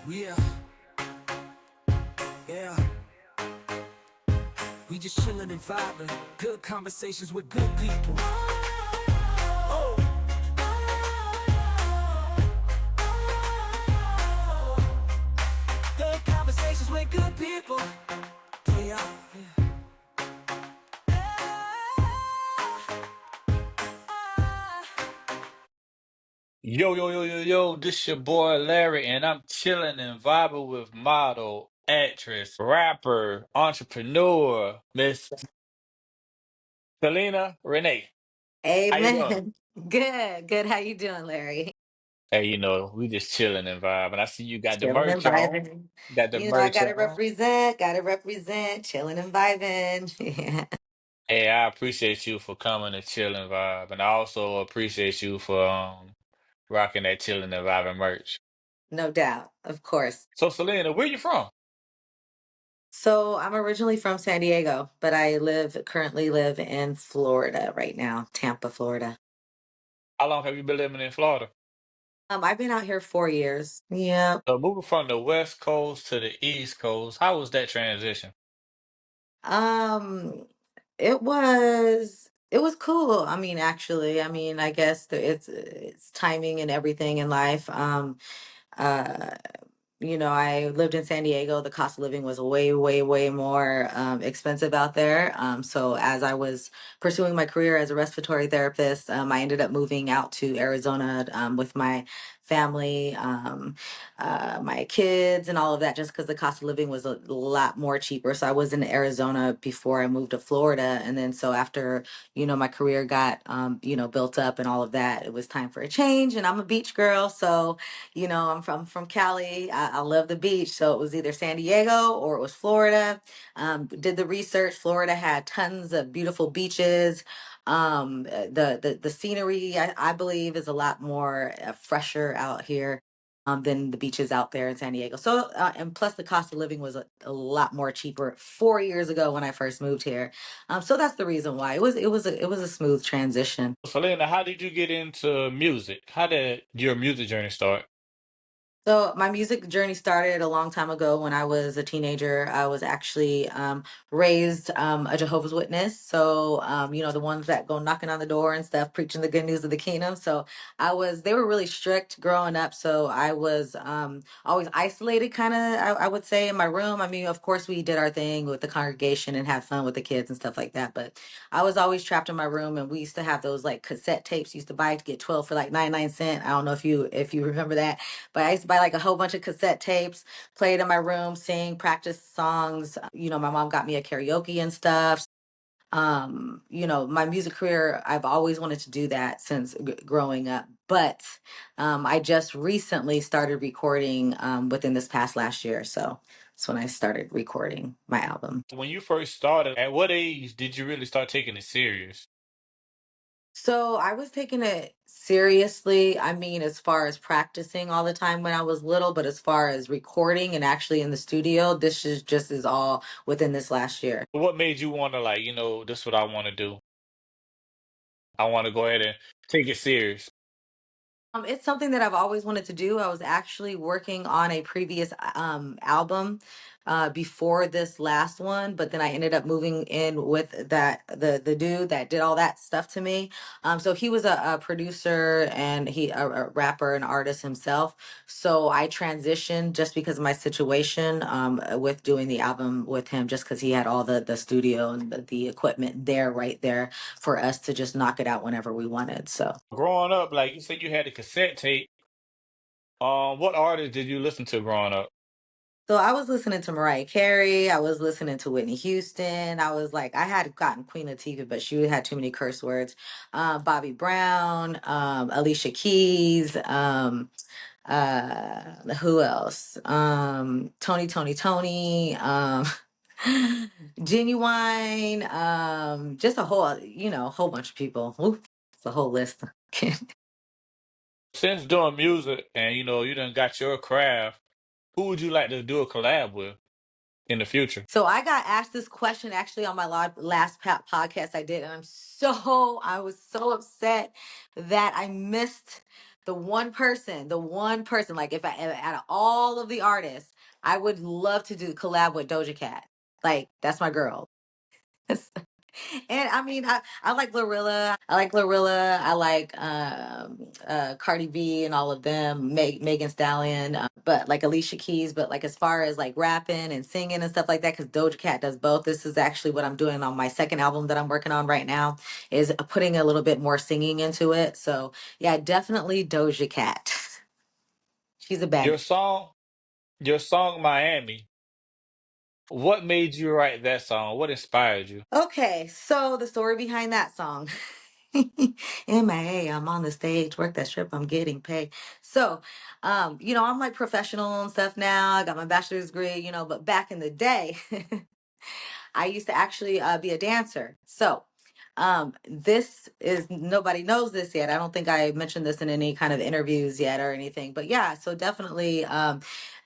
Yeah, yeah. We just chillin' and vibing. Good conversations with good people. Oh, good conversations with good people. Yeah, yeah. Yo, yo, yo, yo, yo, this your boy Larry, and I'm chilling and vibing with model, actress, rapper, entrepreneur, Miss Sylina Renae. How you doing? Amen. Good, good. How you doing, Larry? Hey, we just chilling and vibing. I see you got the Chilling and merch on. vibing. Got the I merch on. gotta represent, chilling and vibing. Yeah, Hey, I appreciate you for coming and chilling vibe, and I also appreciate you for rocking that chilling and vibing merch. no doubt, of course. So, Sylina, where you from? So I'm originally from San Diego, but currently live in Florida right now, Tampa, Florida. How long have you been living in Florida? I've been out here 4 years. Yeah. So, moving from the West Coast to the East Coast, how was that transition? Um, it was cool. I mean, actually, I guess it's timing and everything in life. Uh I lived in San Diego. The cost of living was way, way, way more expensive out there. So as I was pursuing my career as a respiratory therapist, I ended up moving out to Arizona with my family, my kids, and all of that, just because the cost of living was a lot more cheaper. So I was in Arizona before I moved to Florida, and then so after my career got built up and all of that, it was time for a change. And I'm a beach girl, so I'm from Cali. I love the beach, so it was either San Diego or it was Florida. Did the research. Florida had tons of beautiful beaches. The scenery, I believe, is a lot more fresher out here than the beaches out there in San Diego. So and plus the cost of living was a lot more cheaper 4 years ago when I first moved here. So that's the reason why it was a smooth transition. Selena, how did you get into music? How did your music journey start? So my music journey started a long time ago when I was a teenager. I was actually raised a Jehovah's Witness. So the ones that go knocking on the door and stuff, preaching the good news of the kingdom. So they were really strict growing up. So I was always isolated, kind of, I would say, in my room. I mean, of course, we did our thing with the congregation and had fun with the kids and stuff like that. But I was always trapped in my room, and we used to have those like cassette tapes. Used to buy to get 12 for like 99 cents. I don't know if you remember that, but I used to buy like a whole bunch of cassette tapes, play it in my room, sing, practice songs. My mom got me a karaoke and stuff. My music career, I've always wanted to do that since growing up. But I just recently started recording within this past last year. So that's when I started recording my album. When you first started, at what age did you really start taking it serious? So I was taking it seriously. I mean, as far as practicing all the time when I was little, but as far as recording and actually in the studio, this is just is all within this last year. What made you want to this is what I want to do. I want to go ahead and take it serious. It's something that I've always wanted to do. I was actually working on a previous album before this last one, but then I ended up moving in with the dude that did all that stuff to me. So he was a producer and a rapper and artist himself. So I transitioned just because of my situation with doing the album with him, just because he had all the studio and the equipment there right there for us to just knock it out whenever we wanted. So. Growing up, like you said, you had a cassette tape. What artists did you listen to growing up? So I was listening to Mariah Carey. I was listening to Whitney Houston. I was like, I had gotten Queen Latifah, but she had too many curse words. Bobby Brown, Alicia Keys. Who else? Tony. Genuine. Just a whole bunch of people. Ooh, it's a whole list. Since doing music and you done got your craft, who would you like to do a collab with in the future? So I got asked this question actually on my last podcast I did, and I was so upset that I missed the one person, like if I out of all of the artists, I would love to do collab with Doja Cat. Like that's my girl. And I mean, I like Glorilla. I like Glorilla. I like Cardi B and all of them. Megan Stallion, but like Alicia Keys. But like as far as like rapping and singing and stuff like that, because Doja Cat does both. This is actually what I'm doing on my second album that I'm working on right now. Is putting a little bit more singing into it. So yeah, definitely Doja Cat. She's a bad. Your song, your song Miami. What made you write that song? What inspired you? Okay, so the story behind that song. MIA, I'm on the stage, work that strip, I'm getting paid. So, I'm like professional and stuff now. I got my bachelor's degree, but back in the day, I used to actually be a dancer. So, this is nobody knows this yet. I don't think I mentioned this in any kind of interviews yet or anything. But yeah, so definitely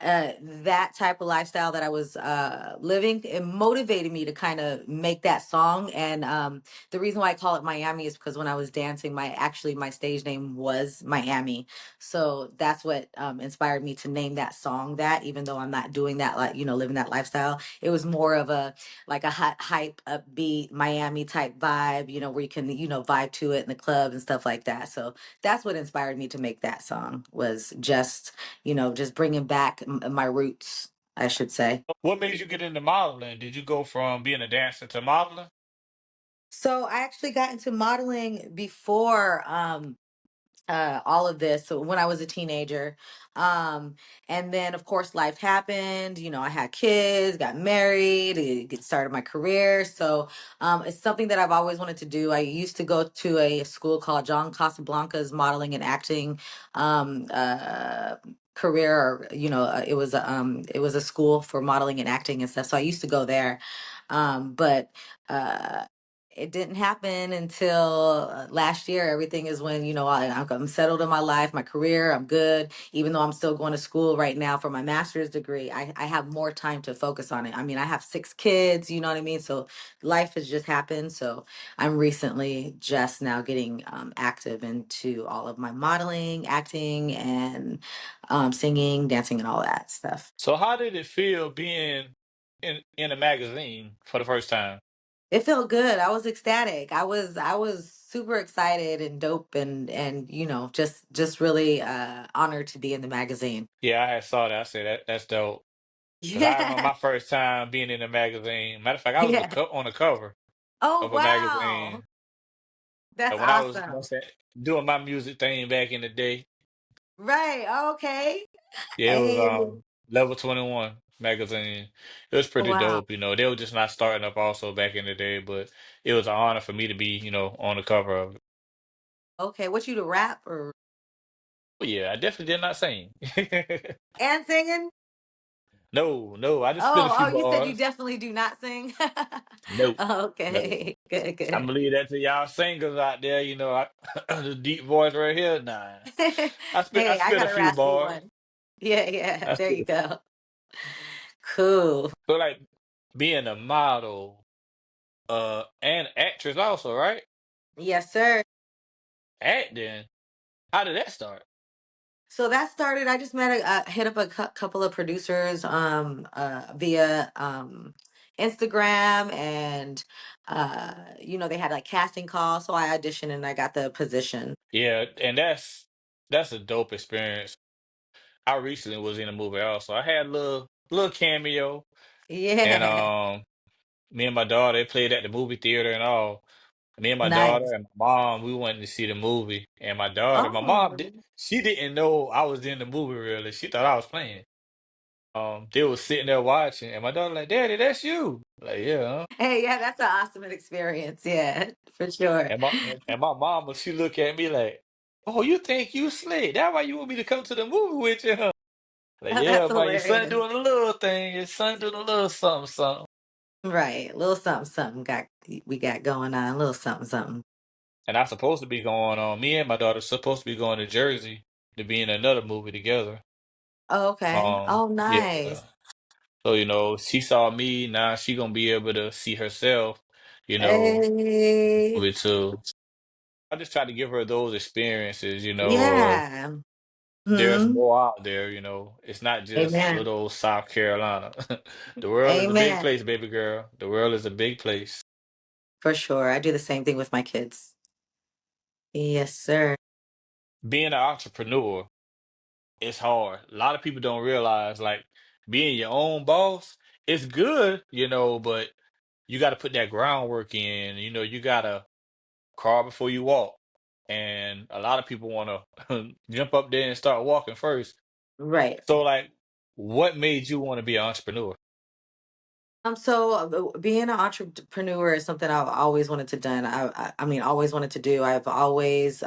that type of lifestyle that I was living, it motivated me to kind of make that song. And the reason why I call it Miami is because when I was dancing, my stage name was Miami. So that's what inspired me to name that song that, even though I'm not doing that, like, living that lifestyle. It was more of a like a hot hype upbeat Miami type vibe, where you can, vibe to it in the club and stuff like that. So that's what inspired me to make that song, was just bringing back my roots, I should say. What made you get into modeling? Did you go from being a dancer to modeling? So I actually got into modeling before all of this, so when I was a teenager. And then of course life happened, I had kids, got married, started my career. So it's something that I've always wanted to do. I used to go to a school called John Casablanca's modeling and acting career, or it was a school for modeling and acting and stuff. So I used to go there. But it didn't happen until last year. Everything is when, I'm settled in my life, my career, I'm good. Even though I'm still going to school right now for my master's degree, I have more time to focus on it. I mean, I have 6 kids, you know what I mean? So life has just happened. So I'm recently just now getting active into all of my modeling, acting, and singing, dancing, and all that stuff. So how did it feel being in a magazine for the first time? It felt good. I was ecstatic. I was super excited and dope, and just really honored to be in the magazine. Yeah, I had saw that. I said that's dope. Because I remember Yeah. my first time being in a magazine. Matter of fact, I was Yeah. on the cover Oh of a wow. magazine. That's When I was, awesome. doing my music thing back in the day. Right. Okay. Yeah, it was Hey. Level 21 magazine. It was pretty Wow. dope, They were just not starting up also back in the day, but it was an honor for me to be, on the cover of it. Okay. What, you to rap or But yeah, I definitely did not sing. and singing? No, no, I just spit a Oh, few you said you bars. definitely do not sing. No, no. Okay. Good, I'm good. gonna leave that to y'all singers out there, the deep voice right here. Nah. I Hey, I spit a got a few raspy bars. one. Yeah, yeah. I There you spit, go. Cool. so like being a model, and actress also, right? Yes, sir. Acting. How did that start? So that started. I just hit up a couple of producers via Instagram, and they had like casting calls. So I auditioned and I got the position. Yeah, and that's a dope experience. I recently was in a movie also. I had a little cameo, and Yeah, me and my daughter they played at the movie theater and all. Me and my daughter nice. and my mom, we went to see the movie. And my mom Oh, she didn't know I was in the movie really. She thought I was playing. They was sitting there watching, and my daughter like, "Daddy, that's you." Like, yeah. Huh? hey, yeah, that's an awesome experience. Yeah, for sure. And my mama, she look at me like, "Oh, you think you slick? That's why you want me to come to the movie with you, huh?" Like, That's yeah, man, your son hilarious. doing a little thing. Your son doing a little something, something. Right, little something, something we got going on. A little something, something. And I'm supposed to be going on. Me and my daughter supposed to be going to Jersey to be in another movie together. Oh, okay. Oh, Yeah. nice. So, she saw me. Now she gonna be able to see herself, you know, Hey. movie too. I just try to give her those experiences, Yeah. there's Hmm. more out there, It's not just Amen. little old South Carolina. The world is a big Amen. place, baby girl. The world is a big place. For sure. I do the same thing with my kids. Yes, sir. Being an entrepreneur, it's hard. A lot of people don't realize, like, being your own boss, it's good, but you got to put that groundwork in. You got to crawl before you walk. And a lot of people want to jump up there and start walking first. Right. So, like, what made you want to be an entrepreneur? Being an entrepreneur is something I've always wanted to done. I mean, always wanted to do. I've always,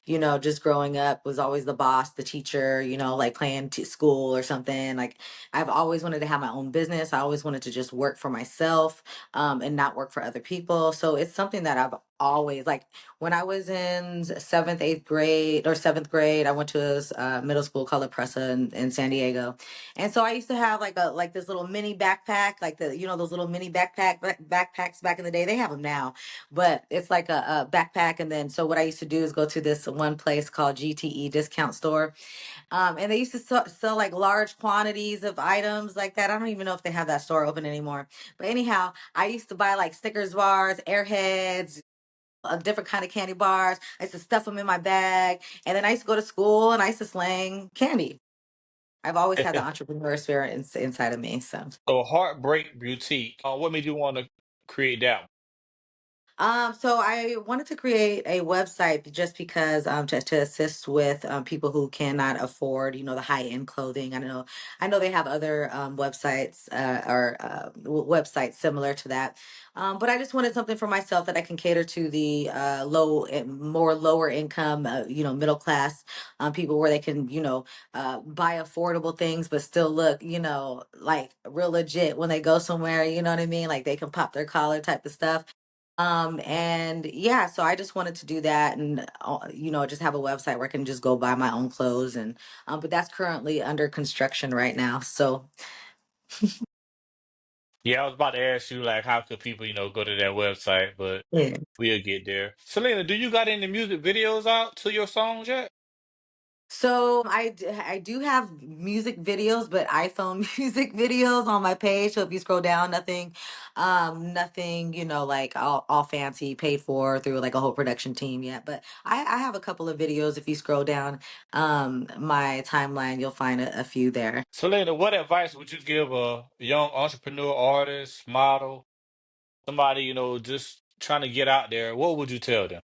just growing up was always the boss, the teacher, like playing school or something. Like I've always wanted to have my own business. I always wanted to just work for myself, and not work for other people. So it's something that I've always like when I was in seventh grade, I went to this middle school called La Presa in San Diego. And so I used to have like this little mini backpack, like those little mini backpacks back in the day. They have them now, but it's like a backpack. And then so what I used to do is go to this one place called GTE Discount Store, and they used to sell like large quantities of items like that. I don't even know if they have that store open anymore. But anyhow, I used to buy like Snickers bars, Airheads. Different kind of candy bars. I used to stuff them in my bag, and then I used to go to school and I used to slang candy. I've always had the entrepreneur spirit inside of me. So, So, Heartbreak Boutique, what made you want to create that one? so I wanted to create a website just because to assist with people who cannot afford, the high end clothing. I know they have other websites or websites similar to that. But I just wanted something for myself that I can cater to the more lower income, middle class people where they can, buy affordable things, but still look, like real legit when they go somewhere. You know what I mean? Like they can pop their collar type of stuff. And yeah, so I just wanted to do that and, just have a website where I can just go buy my own clothes but that's currently under construction right now. So, Yeah, I was about to ask you, like, how could people, go to that website, but yeah. we'll get there. Selena, do you got any music videos out to your songs yet? I do have music videos, but iPhone music videos on my page. So if you scroll down, nothing, like all fancy paid for through like a whole production team yet. But I have a couple of videos. If you scroll down, my timeline, you'll find a few there. Selena, what advice would you give a young entrepreneur, artist, model, somebody, just trying to get out there? What would you tell them?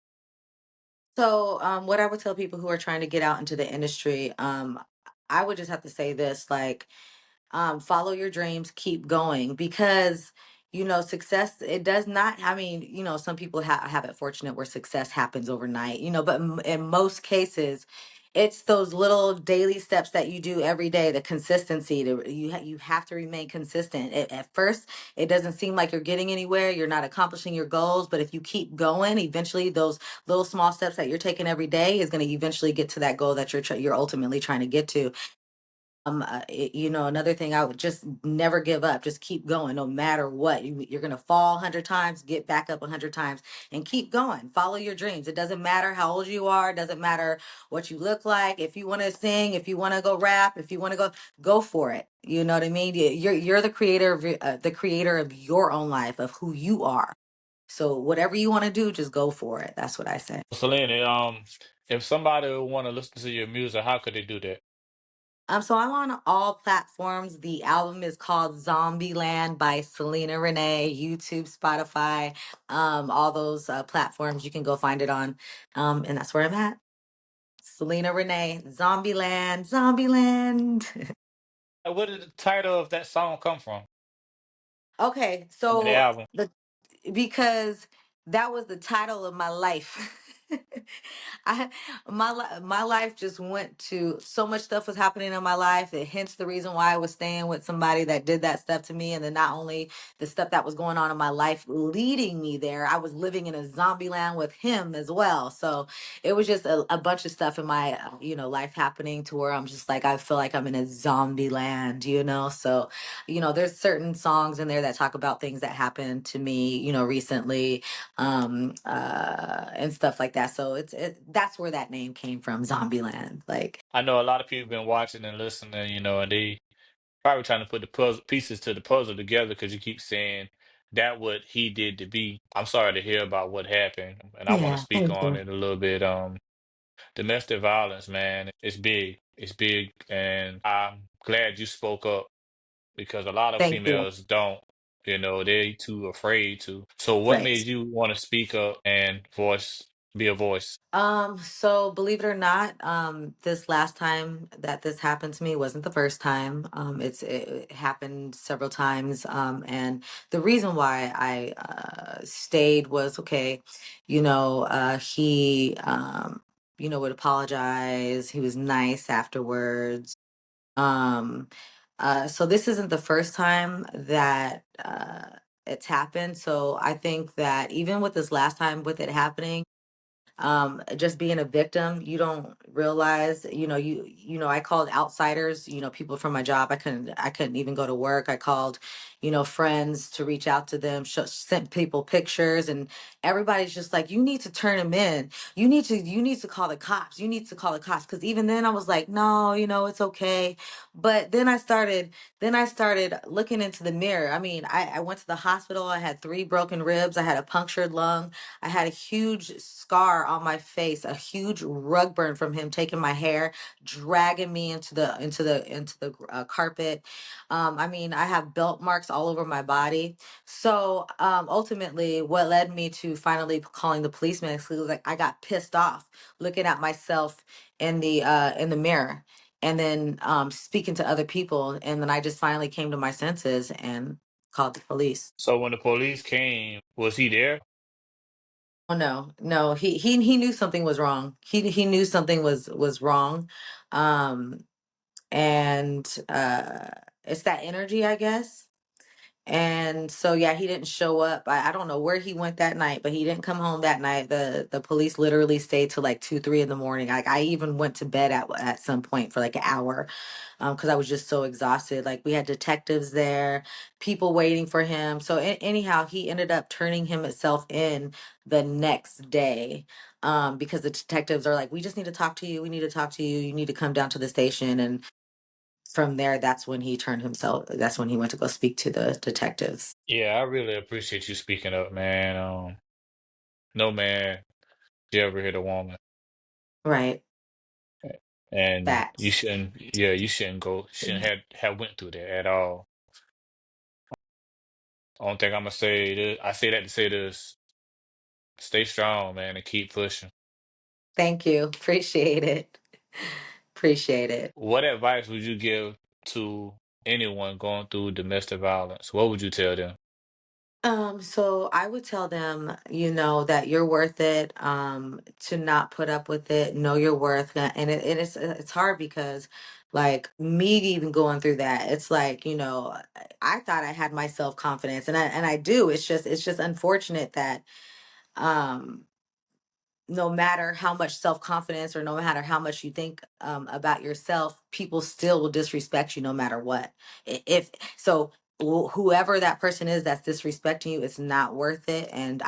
What I would tell people who are trying to get out into the industry, I would just have to say this, like, follow your dreams, keep going because success, it does not, I mean, some people have it fortunate where success happens overnight, but in most cases it's those little daily steps that you do every day, the consistency to you have to remain consistent. At first it doesn't seem like you're getting anywhere, you're not accomplishing your goals, but if you keep going, eventually those little small steps that you're taking every day is going to eventually get to that goal that you're ultimately trying to get to. Another thing, I would just never give up. Just keep going, no matter what. You're gonna fall 100 times, get back up 100 times, and keep going. Follow your dreams. It doesn't matter how old you are. It doesn't matter what you look like. If you want to sing, if you want to go rap, if you want to go for it. You know what I mean? You're the creator of your own life, of who you are. So whatever you want to do, just go for it. That's what I say. Selena, if somebody would want to listen to your music, how could they do that? So I'm on all platforms. The album is called Zombieland by Sylina Renae, YouTube, Spotify, all those platforms you can go find it on. And that's where I'm at. Sylina Renae, Zombieland, Zombieland. Where did the title of that song come from? Okay, I mean, the so album. the because that was the title of my life. I my life just went to so much stuff was happening in my life. It hence the reason why I was staying with somebody that did that stuff to me, and then not only the stuff that was going on in my life leading me there, I was living in a zombie land with him as well. So it was just a bunch of stuff in my life happening to where I'm just like I feel like I'm in a zombie land, So there's certain songs in there that talk about things that happened to me, recently, and stuff like that. So that's where that name came from, Zombieland. Like, I know a lot of people been watching and listening, you know, and they probably trying to put the puzzle pieces to the puzzle together because you keep saying that what he did to be. I'm sorry to hear about what happened, and I want to yeah, speak thank on you. it a little bit. Domestic violence, man, it's big. It's big, and I'm glad you spoke up because a lot of Thank you. females don't. You know, they're too afraid to. So, what Right. made you want to speak up and be a voice? So believe it or not, this last time that this happened to me wasn't the first time. It happened several times. And the reason why I stayed was okay, he would apologize. He was nice afterwards. Um, so this isn't the first time that it's happened. So I think that even with this last time with it happening, just being a victim, you don't realize, I called outsiders, people from my job. I couldn't even go to work. I called, friends to reach out to them, sent people pictures, and everybody's just like, you need to turn him in. You need to call the cops. You need to call the cops. Cause even then I was like, no, it's okay. But then I started looking into the mirror. I mean, I went to the hospital. I had 3 broken ribs. I had a punctured lung. I had a huge scar on my face, a huge rug burn from him taking my hair, dragging me into the carpet. I mean, I have belt marks all over my body. So ultimately, what led me to finally calling the policeman is like I got pissed off looking at myself in the mirror, and then speaking to other people, and then I just finally came to my senses and called the police. So, when the police came, was he there? Oh no, no, he knew something was wrong. He knew something was wrong. Um and it's that energy, I guess. And so yeah, he didn't show up. I don't know where he went that night, but he didn't come home that night. The police literally stayed till like 2, 3 in the morning. Like I even went to bed at some point for like an hour, because I was just so exhausted. Like we had detectives there, people waiting for him. So anyhow, he ended up turning himself in the next day, because the detectives are like, we just need to talk to you. We need to talk to you. You need to come down to the station. And from there, that's when he went to go speak to the detectives. Yeah, I really appreciate you speaking up, man. No man should ever hit a woman, Right. and you Facts. shouldn't. Yeah, you shouldn't have went through that at all. Only thing I'm gonna say this, I say that to say this: stay strong, man, and keep pushing. Thank you. Appreciate it. Appreciate it. What advice would you give to anyone going through domestic violence? What would you tell them? So I would tell them, that you're worth it, to not put up with it, know your worth. And it's hard because like me even going through that, it's like, I thought I had my self-confidence, and I do. It's just unfortunate that um no matter how much self-confidence or no matter how much you think about yourself, people still will disrespect you no matter what. If so, whoever that person is that's disrespecting you, it's not worth it. And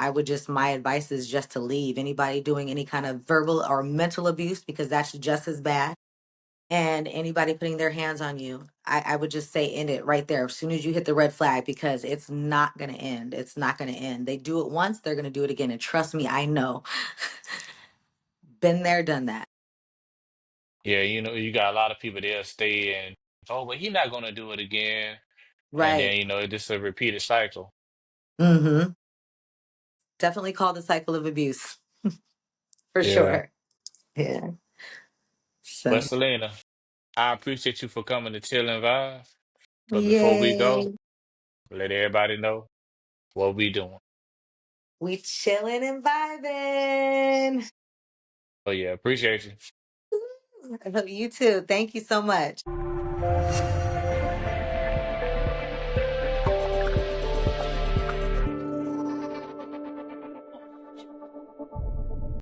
my advice is just to leave anybody doing any kind of verbal or mental abuse, because that's just as bad. And anybody putting their hands on you, I would just say end it right there as soon as you hit the red flag, because it's not going to end. It's not going to end. They do it once, they're going to do it again. And trust me, I know. Been there, done that. Yeah, you got a lot of people there stay and oh, but he's not gonna do it again, and then Right. it's just a repeated cycle. Mm-hmm. Definitely call the cycle of abuse for Yeah, sure. Yeah. but So, Selena, I appreciate you for coming to Chill and Vibe. But before we go, yay. let everybody know what we doing. We chilling and vibing. Oh yeah, appreciate you. You too. Thank you so much.